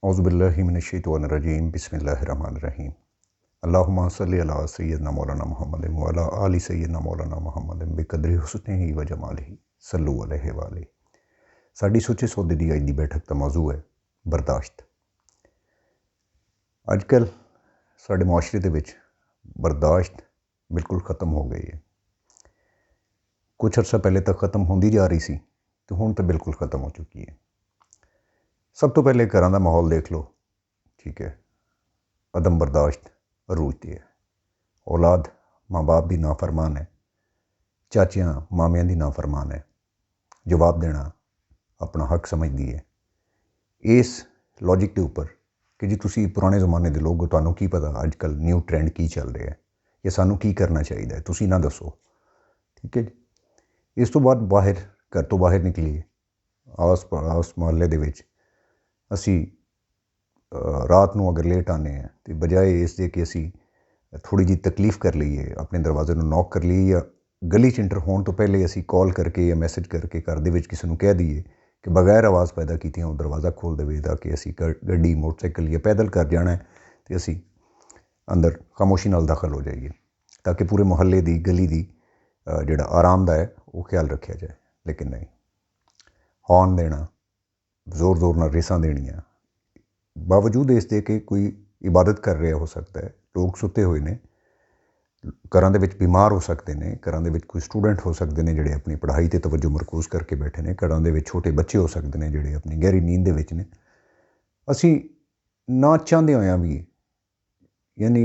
औज़ुबिल्लाहि मिनश्शैतानिर्रजीम बिस्मिल्लाहिर्रहमानिर्रहीम अल्लाहुम्मा सल्लि अला सय्यिदना मौलाना मुहम्मदिन व अला आलि सय्यिदना मौलाना मुहम्मदिन बिक़द्रि हुस्निही व जमालिही सल्लु अलैहि व अलैहि। साडी सोचे सौदे दी अज दी बैठक दा मौजू है बर्दाश्त। अजकल साडे मुआशरे दे विच बर्दाश्त बिल्कुल ख़त्म हो गई है। कुछ अर्सा पहले तक ख़त्म होंदी जा रही सी तो हुण तो बिल्कुल ख़त्म हो चुकी है। सब तो पहले घरां दा माहौल देख लो, ठीक है, अदम बर्दाश्त अरूज ते है। औलाद माँ बाप की नाफरमान है, चाचियाँ मामियां की नाफरमान है, जवाब देना अपना हक समझती है। इस लॉजिक के उपर कि जी तुसी पुराने जमाने के लोग, तुहानू की पता अजकल न्यू ट्रेंड की चल रहा है या सानू की करना चाहिए, तुसी ना दसो, ठीक है जी। इस तो बाद बाहर घर तो बाहर निकलीए, आस महल्ले दे विच असी रात को अगर लेट आने हैं तो बजाए इसके कि असी थोड़ी जी तकलीफ़ कर लीए, अपने दरवाजे को नॉक कर लीए या गली च इंटर होने तो पहले असी कॉल करके या मैसेज करके घर दे विच किसी को कह दीए कि बगैर आवाज़ पैदा कीते वो दरवाज़ा खोल देवे, ताकि असी गड्डी मोटरसाइकिल या पैदल कर जाना है तो असी अंदर खामोशी नाल दाखिल हो जाइए, ताकि पूरे मुहल्ले की गली की जोड़ा आराम है वो ख्याल रखा जाए। लेकिन नहीं, हॉर्न देना, जोर जोर नाल रेसां देनियां, बावजूद इसके कि कोई इबादत कर रहा हो सकता है, लोग सुते हुए ने, घरां दे विच बीमार हो सकते हैं, घरां दे विच कोई स्टूडेंट हो सकते हैं जिहड़े अपनी पढ़ाई ते तवज्जो मरकूज करके बैठे ने, घरां दे विच छोटे बच्चे हो सकते हैं जिहड़े अपनी गहरी नींद दे विच ने। असी ना चाहते होया भी, यानी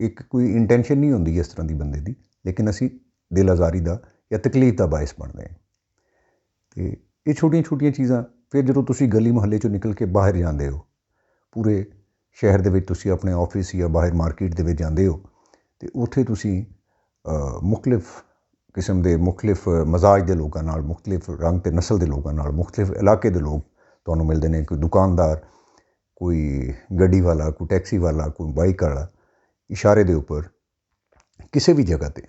एक कोई इंटेंशन नहीं होंदी इस तरह की बंदे की, लेकिन असी दिल आज़ारी का या तकलीफ का बायस बनते हैं। तो ये छोटिया छोटिया चीज़ां फिर जो तुसी गली मुहल्ले चों निकल के बाहर जाते हो, पूरे शहर दे विच तुसी अपने ऑफिस या बाहर मार्केट दे विच जाते हो तो उत्थे तुसी मुख्तलिफ किस्म के मुख्तलिफ मजाज के लोगों नाल, मुख्तलिफ रंग ते नस्ल के लोगों नाल, मुख्तलिफ इलाके के लोग तुहानू मिलते हैं। कोई दुकानदार, कोई गड्डी वाला, कोई टैक्सी वाला, कोई बाइक वाला, इशारे के उपर किसी भी जगह पर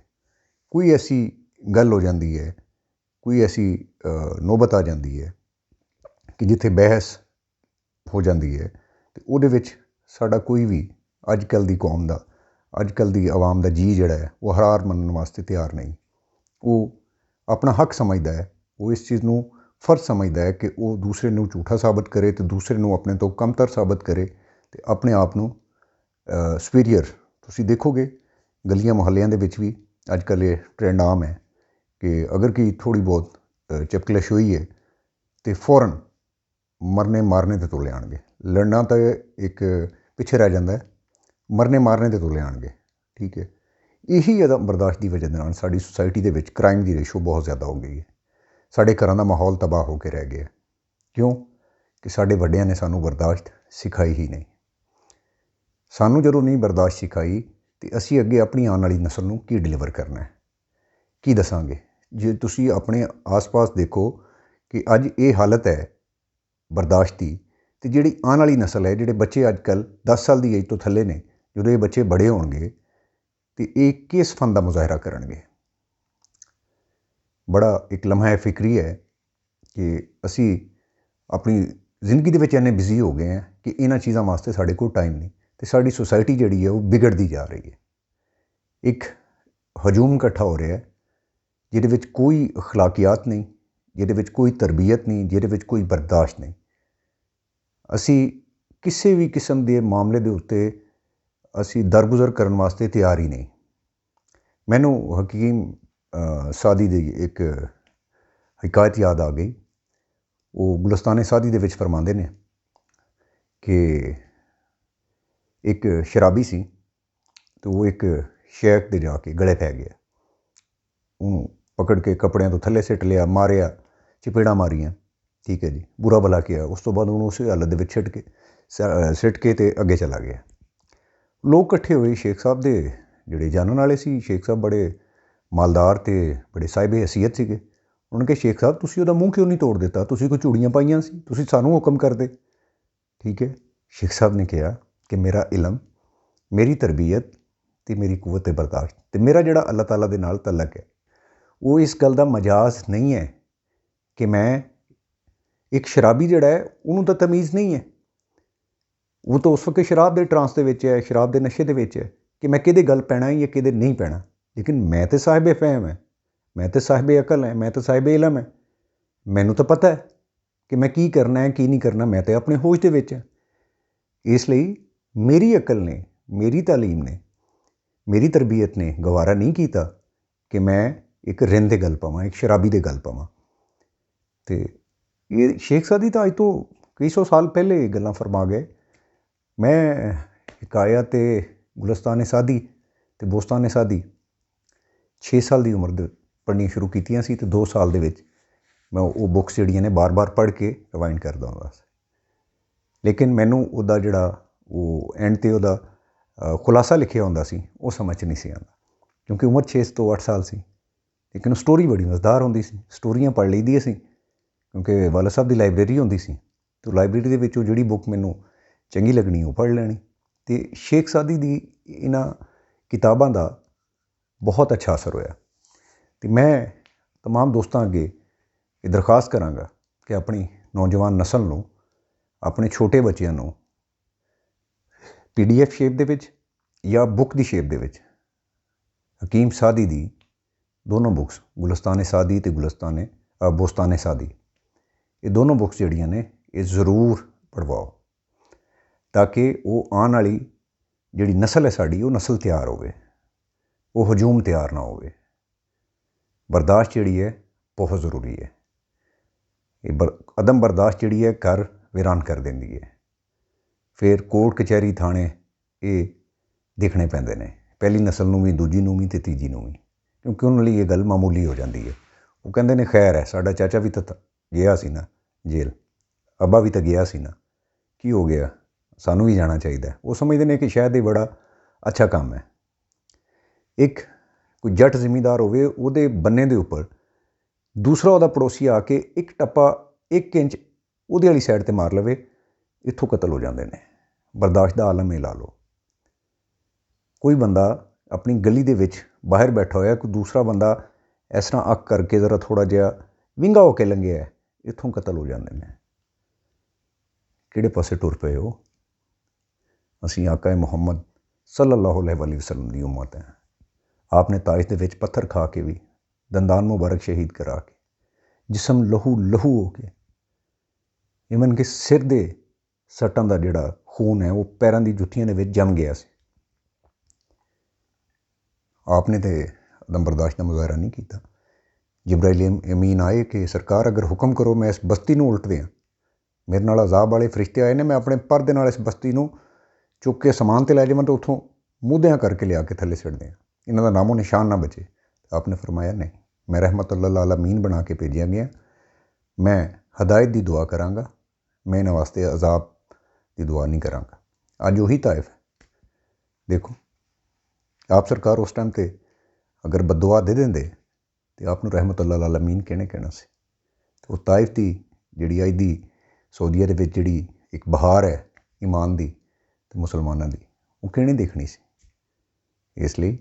कोई ऐसी गल हो जाती है, कोई ऐसी नौबत आ जाती है कि जिथे बहस हो जाती है तो उहदे विच साडा कोई भी अजकल की कौम का, अजकल की आवाम का जी जिहड़ा है वो हार मनने वास्ते तैयार नहीं। वो अपना हक समझदा है, वो इस चीज़ को फर्ज समझदा है कि वो दूसरे को झूठा साबित करे तो दूसरे को अपने तो कमतर साबित करे तो अपने आप को सुपीरीयर। तुसी देखोगे गलियां मुहल्लियां दे विच भी अजकल ये ट्रेंड आम है कि अगर कोई थोड़ी बहुत चपकलिश हुई है तो फौरन मरने मारने ते तुले आएणगे। लड़ना तो एक पिछे रह जाता है, मरने मारने ते तुले आएणगे, ठीक है। यही अदम बर्दाश्त की वजह नाल साडी सोसाइटी दे विच क्राइम की रेशो बहुत ज़्यादा हो गई है। साडे घरां दा माहौल तबाह होकर रह गया। क्यों कि साडे वड्डियां ने सानू बर्दाश्त सिखाई ही नहीं। सानू जदों नहीं बर्दाश्त सिखाई तो असी अगे अपनी आने वाली नस्ल नू की डिलीवर करना है, की दसांगे। जे तुसी अपने आस पास देखो कि अज ये हालत है बर्दाश्त की, तो जिहड़ी आने वाली नस्ल है, जिहड़े बच्चे अजकल 10 साल की एज तो थले ने, जो ये बच्चे बड़े होणगे तो ये किस फन का मुजाहरा करनगे। बड़ा एक लम्हा फिक्री है कि असी अपनी जिंदगी दे विच इन्ने बिजी हो गए हैं कि इन्हां चीज़ों वास्ते साढ़े कोल टाइम नहीं, तो साड़ी सोसाइटी जिहड़ी है वो बिगड़ती जा रही है। एक हजूम इकट्ठा हो रहा है जिहदे विच कोई अखलाकियात नहीं, जिहदे विच कोई तरबियत नहीं, जिहदे विच कोई बर्दाश्त नहीं। असी किसी भी किस्म के मामले के उत्ते असी दरगुजर करने वास्ते तैयार ही नहीं। मैनू हकीम सादी की एक हिकायत याद आ गई। वो गुलस्तान सादी दे विच फरमाते हैं कि एक शराबी सी तो वो एक शेख दे जाके गले पै गया, उन्होंने पकड़ के कपड़ियां तो थले सिट लिया, मारिया, चपेड़ा मारियां, ठीक है जी, बुरा भला किया। उस तो बाद उन्होंने उस हालत के सिट के तो अगे चला गया। लोग कट्ठे हुए, शेख साहब के जोड़े जानने वाले सी, शेख साहब बड़े मालदार तो बड़े साहिब हैसीयत सीगे। उन्होंने कहा शेख साहब तुसी उहदा मूँह क्यों नहीं तोड़ दिता, तुसी कोई चूड़ियाँ पाइयां सी, तुसी सानू हुक्म करदे, ठीक है। शेख साहब ने कहा कि मेरा इलम, मेरी तरबियत तो मेरी कुव्वत बर्दाश्त तो मेरा जोड़ा अल्लाह ताला दे नाल तलक है, वो इस गल का मजाज नहीं है कि मैं एक शराबी जोड़ा है उन्होंने तो तमीज़ नहीं है ਉਹ ਤਾਂ ਉਸ ਵਕਤ ਸ਼ਰਾਬ ਦੇ ਟਰਾਂਸ ਦੇ ਵਿੱਚ ਹੈ, ਸ਼ਰਾਬ ਦੇ ਨਸ਼ੇ ਦੇ ਵਿੱਚ ਹੈ ਕਿ ਮੈਂ ਕਿਹਦੇ ਗੱਲ ਪੈਣਾ ਜਾਂ ਕਿਹਦੇ ਨਹੀਂ ਪੈਣਾ। ਲੇਕਿਨ ਮੈਂ ਤਾਂ ਸਾਹਿਬ ਫਹਿਮ ਹੈ, ਮੈਂ ਤਾਂ ਸਾਹਿਬ ਅਕਲ ਹੈ, ਮੈਂ ਤਾਂ ਸਾਹਿਬ ਇਲਮ ਹੈ। ਮੈਨੂੰ ਤਾਂ ਪਤਾ ਹੈ ਕਿ ਮੈਂ ਕੀ ਕਰਨਾ ਹੈ ਕੀ ਨਹੀਂ ਕਰਨਾ। ਮੈਂ ਤਾਂ ਆਪਣੇ ਹੋਸ਼ ਦੇ ਵਿੱਚ ਹਾਂ। ਇਸ ਲਈ ਮੇਰੀ ਅਕਲ ਨੇ, ਮੇਰੀ ਤਾਲੀਮ ਨੇ, ਮੇਰੀ ਤਰਬੀਅਤ ਨੇ ਗਵਾਰਾ ਨਹੀਂ ਕੀਤਾ ਕਿ ਮੈਂ ਇੱਕ ਰਿੰਦ ਦੇ ਗੱਲ ਪਾਵਾਂ, ਇੱਕ ਸ਼ਰਾਬੀ ਦੇ ਗੱਲ ਪਾਵਾਂ। ਅਤੇ ਇਹ ਸ਼ੇਖ ਸਾਦੀ ਤਾਂ ਅੱਜ ਤੋਂ ਕਈ ਸੌ ਸਾਲ ਪਹਿਲੇ ਗੱਲਾਂ ਫਰਮਾ ਗਏ। ਮੈਂ ਹਿਕਾਇਆ ਅਤੇ ਗੁਲਸਤਾਨ ਸਾਦੀ ਅਤੇ ਬੋਸਤਾਨ ਸਾਦੀ 6 ਸਾਲ ਦੀ ਉਮਰ ਦੇ ਪੜ੍ਹਨੀਆਂ ਸ਼ੁਰੂ ਕੀਤੀਆਂ ਸੀ ਅਤੇ 2 ਸਾਲ ਦੇ ਵਿੱਚ ਮੈਂ ਉਹ ਬੁੱਕਸ ਜਿਹੜੀਆਂ ਨੇ ਬਾਰ-ਬਾਰ ਪੜ੍ਹ ਕੇ ਰਿਵਾਈਂਡ ਕਰਦਾ ਹੁੰਦਾ ਸੀ। ਲੇਕਿਨ ਮੈਨੂੰ ਉਹਦਾ ਜਿਹੜਾ ਉਹ ਐਂਡ 'ਤੇ ਉਹਦਾ ਖੁਲਾਸਾ ਲਿਖਿਆ ਹੁੰਦਾ ਸੀ ਉਹ ਸਮਝ 'ਚ ਨਹੀਂ ਸੀ ਆਉਂਦਾ, ਕਿਉਂਕਿ ਉਮਰ 6 ਤੋਂ 8 ਸਾਲ ਸੀ। ਲੇਕਿਨ ਉਹ ਸਟੋਰੀ ਬੜੀ ਮਜ਼ੇਦਾਰ ਹੁੰਦੀ ਸੀ, ਸਟੋਰੀਆਂ ਪੜ੍ਹ ਲਈਦੀਆਂ ਸੀ ਕਿਉਂਕਿ ਵਾਲਾ ਸਾਹਿਬ ਦੀ ਲਾਇਬ੍ਰੇਰੀ ਹੁੰਦੀ ਸੀ ਅਤੇ ਲਾਇਬ੍ਰੇਰੀ ਦੇ ਵਿੱਚੋਂ ਜਿਹੜੀ ਬੁੱਕ ਮੈਨੂੰ ਚੰਗੀ ਲੱਗਣੀ ਉਹ ਪੜ੍ਹ ਲੈਣੀ। ਅਤੇ ਸ਼ੇਖ ਸਾਦੀ ਦੀ ਇਹਨਾਂ ਕਿਤਾਬਾਂ ਦਾ ਬਹੁਤ ਅੱਛਾ ਅਸਰ ਹੋਇਆ। ਅਤੇ ਮੈਂ ਤਮਾਮ ਦੋਸਤਾਂ ਅੱਗੇ ਇਹ ਦਰਖਾਸਤ ਕਰਾਂਗਾ ਕਿ ਆਪਣੀ ਨੌਜਵਾਨ ਨਸਲ ਨੂੰ, ਆਪਣੇ ਛੋਟੇ ਬੱਚਿਆਂ ਨੂੰ PDF ਸ਼ੇਪ ਦੇ ਵਿੱਚ ਜਾਂ ਬੁੱਕ ਦੀ ਸ਼ੇਪ ਦੇ ਵਿੱਚ ਹਕੀਮ ਸਾਦੀ ਦੀ ਦੋਨੋਂ ਬੁੱਕਸ, ਗੁਲਸਤਾਨ ਸਾਦੀ ਅਤੇ ਬੋਸਤਾਨ ਸਾਦੀ, ਇਹ ਦੋਨੋਂ ਬੁੱਕਸ ਜਿਹੜੀਆਂ ਨੇ ਇਹ ਜ਼ਰੂਰ ਪੜ੍ਹਵਾਓ ਤਾਂ ਕਿ ਉਹ ਆਉਣ ਵਾਲੀ ਜਿਹੜੀ ਨਸਲ ਹੈ ਸਾਡੀ, ਉਹ ਨਸਲ ਤਿਆਰ ਹੋਵੇ, ਉਹ ਹਜੂਮ ਤਿਆਰ ਨਾ ਹੋਵੇ। ਬਰਦਾਸ਼ਤ ਜਿਹੜੀ ਹੈ ਬਹੁਤ ਜ਼ਰੂਰੀ ਹੈ। ਇਹ ਅਦਮ ਬਰਦਾਸ਼ਤ ਜਿਹੜੀ ਹੈ ਘਰ ਵੀਰਾਨ ਕਰ ਦਿੰਦੀ ਹੈ। ਫਿਰ ਕੋਰਟ ਕਚਹਿਰੀ ਥਾਣੇ ਇਹ ਦੇਖਣੇ ਪੈਂਦੇ ਨੇ, ਪਹਿਲੀ ਨਸਲ ਨੂੰ ਵੀ, ਦੂਜੀ ਨੂੰ ਵੀ ਅਤੇ ਤੀਜੀ ਨੂੰ ਵੀ, ਕਿਉਂਕਿ ਉਹਨਾਂ ਲਈ ਇਹ ਗੱਲ ਮਾਮੂਲੀ ਹੋ ਜਾਂਦੀ ਹੈ। ਉਹ ਕਹਿੰਦੇ ਨੇ ਖੈਰ ਹੈ, ਸਾਡਾ ਚਾਚਾ ਵੀ ਤਾਂ ਗਿਆ ਸੀ ਨਾ ਜੇਲ੍ਹ, ਅੱਬਾ ਵੀ ਤਾਂ ਗਿਆ ਸੀ ਨਾ, ਕੀ ਹੋ ਗਿਆ, ਸਾਨੂੰ ਵੀ ਜਾਣਾ ਚਾਹੀਦਾ। ਉਹ ਸਮਝਦੇ ਨੇ ਕਿ ਸ਼ਾਇਦ ਇਹ ਬੜਾ ਅੱਛਾ ਕੰਮ ਹੈ। ਇੱਕ ਕੋਈ ਜੱਟ ਜ਼ਿਮੀਂਦਾਰ ਹੋਵੇ, ਉਹਦੇ ਬੰਨੇ ਦੇ ਉੱਪਰ ਦੂਸਰਾ ਉਹਦਾ ਪੜੋਸੀ ਆ ਕੇ ਇੱਕ ਟੱਪਾ 1 ਇੰਚ ਉਹਦੇ ਵਾਲੀ ਸਾਈਡ 'ਤੇ ਮਾਰ ਲਵੇ, ਇੱਥੋਂ ਕਤਲ ਹੋ ਜਾਂਦੇ ਨੇ। ਬਰਦਾਸ਼ਤ ਦਾ ਆਲਮ ਇਹ ਲਾ ਲਓ। ਕੋਈ ਬੰਦਾ ਆਪਣੀ ਗਲੀ ਦੇ ਵਿੱਚ ਬਾਹਰ ਬੈਠਾ ਹੋਇਆ, ਕੋਈ ਦੂਸਰਾ ਬੰਦਾ ਇਸ ਤਰ੍ਹਾਂ ਅੱਖ ਕਰਕੇ ਜ਼ਰਾ ਥੋੜ੍ਹਾ ਜਿਹਾ ਵਿੰਗਾ ਹੋ ਕੇ ਲੰਘਿਆ, ਇੱਥੋਂ ਕਤਲ ਹੋ ਜਾਂਦੇ ਨੇ। ਕਿਹੜੇ ਪਾਸੇ ਟੁਰ ਪਏ ਹੋ? ਅਸੀਂ ਆਕਾ ਮੁਹੰਮਦ ਸੱਲੱਲਾਹੁ ਅਲੈਹਿ ਵਸੱਲਮ ਦੀ ਉਮਤ ਹੈ। ਆਪ ਨੇ ਤਾਇਫ ਦੇ ਵਿੱਚ ਪੱਥਰ ਖਾ ਕੇ ਵੀ, ਦੰਦਾਨ ਮੁਬਾਰਕ ਸ਼ਹੀਦ ਕਰਾ ਕੇ, ਜਿਸਮ ਲਹੂ ਹੋ ਕੇ, ਇਵਨ ਕਿ ਸਿਰ ਦੇ ਸੱਟਾਂ ਦਾ ਜਿਹੜਾ ਖੂਨ ਹੈ ਉਹ ਪੈਰਾਂ ਦੀ ਜੁੱਤੀਆਂ ਦੇ ਵਿੱਚ ਜੰਮ ਗਿਆ ਸੀ। ਆਪ ਨੇ ਤਾਂ ਅਦਮ ਬਰਦਾਸ਼ਤ ਦਾ ਮੁਜ਼ਾਹਰਾ ਨਹੀਂ ਕੀਤਾ। ਜਿਬਰਾਈਲ ਅਮੀਨ ਆਏ ਕਿ ਸਰਕਾਰ ਅਗਰ ਹੁਕਮ ਕਰੋ ਮੈਂ ਇਸ ਬਸਤੀ ਨੂੰ ਉਲਟ ਦਿਆਂ, ਮੇਰੇ ਨਾਲ ਅਜ਼ਾਬ ਵਾਲੇ ਫਰਿਸ਼ਤੇ ਆਏ ਨੇ, ਮੈਂ ਆਪਣੇ ਪਰ ਦੇ ਨਾਲ ਇਸ ਬਸਤੀ ਨੂੰ ਚੁੱਕ ਕੇ ਸਮਾਨ 'ਤੇ ਲੈ ਜਾਵਾਂ ਤਾਂ ਉੱਥੋਂ ਮੂਧਿਆਂ ਕਰਕੇ ਲਿਆ ਕੇ ਥੱਲੇ ਸਿੱਟ ਦਿਆਂ, ਇਹਨਾਂ ਦਾ ਨਾਮੋ ਨਿਸ਼ਾਨ ਨਾ ਬਚੇ। ਆਪ ਨੇ ਫਰਮਾਇਆ ਨਹੀਂ, ਮੈਂ ਰਹਿਮਤੁਲ ਆਲਮੀਨ ਬਣਾ ਕੇ ਭੇਜਿਆ ਗਿਆ, ਮੈਂ ਹਦਾਇਤ ਦੀ ਦੁਆ ਕਰਾਂਗਾ, ਮੈਂ ਇਹਨਾਂ ਵਾਸਤੇ ਅਜ਼ਾਬ ਦੀ ਦੁਆ ਨਹੀਂ ਕਰਾਂਗਾ। ਅੱਜ ਉਹੀ ਤਾਇਫ ਹੈ। ਦੇਖੋ, ਆਪ ਸਰਕਾਰ ਉਸ ਟਾਈਮ 'ਤੇ ਅਗਰ ਬਦਦੁਆ ਦੇ ਦਿੰਦੇ ਅਤੇ ਆਪ ਨੂੰ ਰਹਿਮਤੁਲ ਆਲਮੀਨ ਕਹਿਣਾ ਸੀ। ਉਹ ਤਾਇਫ ਦੀ ਜਿਹੜੀ ਅੱਜ ਦੀ ਸਾਊਦੀਆ ਦੇ ਵਿੱਚ ਜਿਹੜੀ ਇੱਕ ਬਹਾਰ ਹੈ ਈਮਾਨ ਦੀ ਅਤੇ ਮੁਸਲਮਾਨਾਂ ਦੀ, ਉਹ ਕਿਹਨੇ ਦੇਖਣੀ ਸੀ। ਇਸ ਲਈ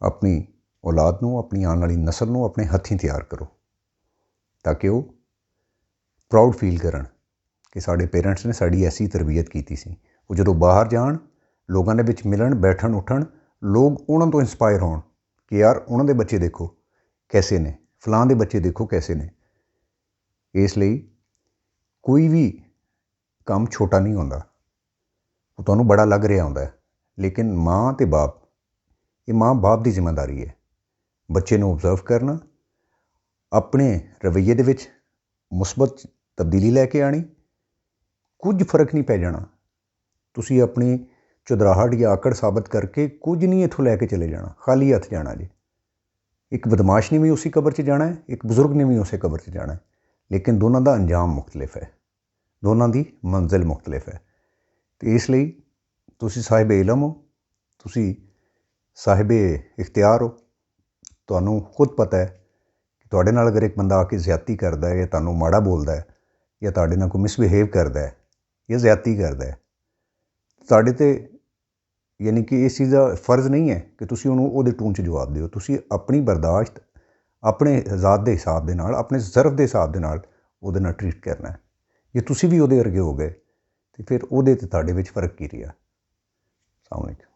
ਆਪਣੀ ਔਲਾਦ ਨੂੰ, ਆਪਣੀ ਆਉਣ ਵਾਲੀ ਨਸਲ ਨੂੰ ਆਪਣੇ ਹੱਥੀਂ ਤਿਆਰ ਕਰੋ ਤਾਂ ਕਿ ਉਹ ਪ੍ਰਾਊਡ ਫੀਲ ਕਰਨ ਕਿ ਸਾਡੇ ਪੇਰੈਂਟਸ ਨੇ ਸਾਡੀ ਐਸੀ ਤਰਬੀਅਤ ਕੀਤੀ ਸੀ। ਉਹ ਜਦੋਂ ਬਾਹਰ ਜਾਣ, ਲੋਕਾਂ ਦੇ ਵਿੱਚ ਮਿਲਣ, ਬੈਠਣ, ਉੱਠਣ, ਲੋਕ ਉਹਨਾਂ ਤੋਂ ਇੰਸਪਾਇਰ ਹੋਣ ਕਿ ਯਾਰ ਉਹਨਾਂ ਦੇ ਬੱਚੇ ਦੇਖੋ ਕੈਸੇ ਨੇ, ਫਲਾਂ ਦੇ ਬੱਚੇ ਦੇਖੋ ਕੈਸੇ ਨੇ। ਇਸ ਲਈ ਕੋਈ ਵੀ ਕੰਮ ਛੋਟਾ ਨਹੀਂ ਹੁੰਦਾ, ਉਹ ਤੁਹਾਨੂੰ ਬੜਾ ਲੱਗ ਰਿਹਾ ਹੁੰਦਾ, ਲੇਕਿਨ ਮਾਂ ਅਤੇ ਬਾਪ, ਇਹ ਮਾਂ ਬਾਪ ਦੀ ਜ਼ਿੰਮੇਵਾਰੀ ਹੈ ਬੱਚੇ ਨੂੰ ਓਬਜ਼ਰਵ ਕਰਨਾ, ਆਪਣੇ ਰਵੱਈਏ ਦੇ ਵਿੱਚ ਮੁਸਬਤ ਤਬਦੀਲੀ ਲੈ ਕੇ ਆਉਣੀ। ਕੁਝ ਫਰਕ ਨਹੀਂ ਪੈ ਜਾਣਾ, ਤੁਸੀਂ ਆਪਣੀ ਚੁਦਰਾਹਟ ਜਾਂ ਆਕੜ ਸਾਬਤ ਕਰਕੇ ਕੁਝ ਨਹੀਂ ਇੱਥੋਂ ਲੈ ਕੇ ਚਲੇ ਜਾਣਾ, ਖਾਲੀ ਹੱਥ ਜਾਣਾ ਜੀ। ਇੱਕ ਬਦਮਾਸ਼ ਨੇ ਵੀ ਉਸੇ ਕਬਰ 'ਚ ਜਾਣਾ ਹੈ, ਇੱਕ ਬਜ਼ੁਰਗ ਨੇ ਵੀ ਉਸੇ ਕਬਰ 'ਚ ਜਾਣਾ ਹੈ, ਲੇਕਿਨ ਦੋਨਾਂ ਦਾ ਅੰਜਾਮ ਮੁਖਤਲਿਫ ਹੈ, ਦੋਨਾਂ ਦੀ ਮੰਜ਼ਿਲ ਮੁਖਤਲਿਫ ਹੈ। ਅਤੇ ਇਸ ਲਈ ਤੁਸੀਂ ਸਾਹਿਬ ਇਲਮ ਹੋ, ਤੁਸੀਂ ਸਾਹਿਬ ਇਖਤਿਆਰ ਹੋ। ਤੁਹਾਨੂੰ ਖੁਦ ਪਤਾ ਹੈ ਕਿ ਤੁਹਾਡੇ ਨਾਲ ਅਗਰ ਇੱਕ ਬੰਦਾ ਆ ਕੇ ਜ਼ਿਆਦਤੀ ਕਰਦਾ ਹੈ ਜਾਂ ਤੁਹਾਨੂੰ ਮਾੜਾ ਬੋਲਦਾ ਹੈ ਜਾਂ ਤੁਹਾਡੇ ਨਾਲ ਕੋਈ ਮਿਸਬਿਹੇਵ ਕਰਦਾ ਹੈ ਜਾਂ ਜ਼ਿਆਦਤੀ ਕਰਦਾ ਹੈ, ਤੁਹਾਡੇ 'ਤੇ ਯਾਨੀ ਕਿ ਇਸ ਚੀਜ਼ ਦਾ ਫਰਜ਼ ਨਹੀਂ ਹੈ ਕਿ ਤੁਸੀਂ ਉਹਨੂੰ ਉਹਦੇ ਟੂਨ 'ਚ ਜਵਾਬ ਦਿਓ। ਤੁਸੀਂ ਆਪਣੀ ਬਰਦਾਸ਼ਤ ਆਪਣੇ ਜ਼ਾਤ ਦੇ ਹਿਸਾਬ ਦੇ ਨਾਲ, ਆਪਣੇ ਜ਼ਰਫ ਦੇ ਹਿਸਾਬ ਦੇ ਨਾਲ ਉਹਦੇ ਨਾਲ ਟਰੀਟ ਕਰਨਾ ਹੈ। ਜੇ ਤੁਸੀਂ ਵੀ ਉਹਦੇ ਵਰਗੇ ਹੋ ਗਏ ਤੇ ਫਿਰ ਉਹਦੇ 'ਤੇ ਤੁਹਾਡੇ ਵਿੱਚ ਫ਼ਰਕ ਕੀ ਰਿਹਾ? ਅਸਲਾਮ ਵਾਲੇਕੁਮ।